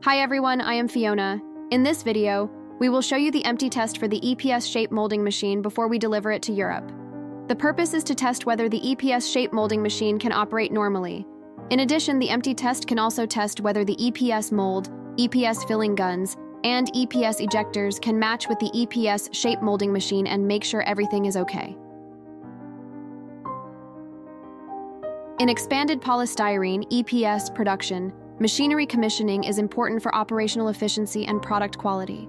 Hi everyone, I am Fiona. In this video, we will show you the empty test for the EPS shape molding machine before we deliver it to Europe. The purpose is to test whether the EPS shape molding machine can operate normally. In addition, the empty test can also test whether the EPS mold, EPS filling guns, and EPS ejectors can match with the EPS shape molding machine and make sure everything is okay. In expanded polystyrene EPS production, machinery commissioning is important for operational efficiency and product quality.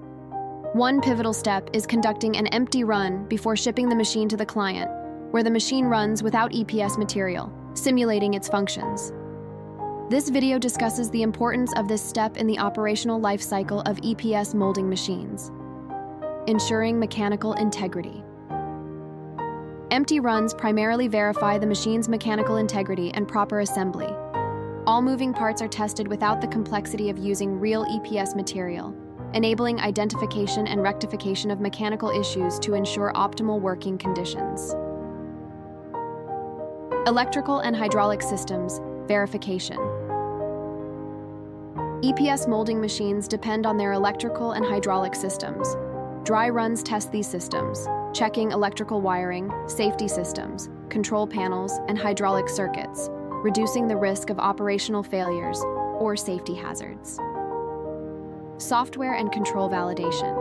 One pivotal step is conducting an empty run before shipping the machine to the client, where the machine runs without EPS material, simulating its functions. This video discusses the importance of this step in the operational life cycle of EPS molding machines. Ensuring mechanical integrity. Empty runs primarily verify the machine's mechanical integrity and proper assembly. All moving parts are tested without the complexity of using real EPS material, enabling identification and rectification of mechanical issues to ensure optimal working conditions. Electrical and hydraulic systems verification. EPS molding machines depend on their electrical and hydraulic systems. Dry runs test these systems, checking electrical wiring, safety systems, control panels, and hydraulic circuits, reducing the risk of operational failures or safety hazards. Software and control validation.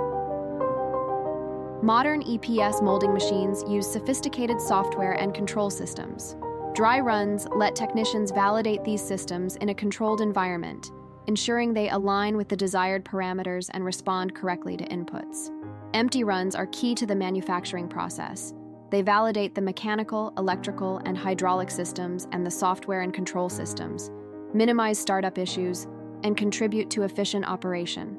Modern EPS molding machines use sophisticated software and control systems. Dry runs let technicians validate these systems in a controlled environment, ensuring they align with the desired parameters and respond correctly to inputs. Empty runs are key to the manufacturing process. They validate the mechanical, electrical, and hydraulic systems and the software and control systems, minimize startup issues, and contribute to efficient operation.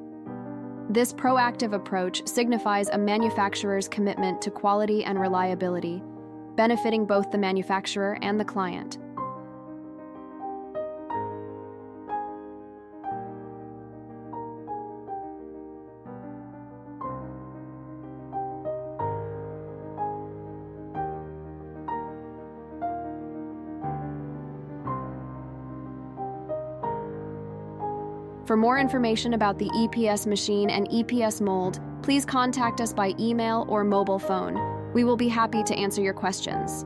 This proactive approach signifies a manufacturer's commitment to quality and reliability, benefiting both the manufacturer and the client. For more information about the EPS machine and EPS mold, please contact us by email or mobile phone. We will be happy to answer your questions.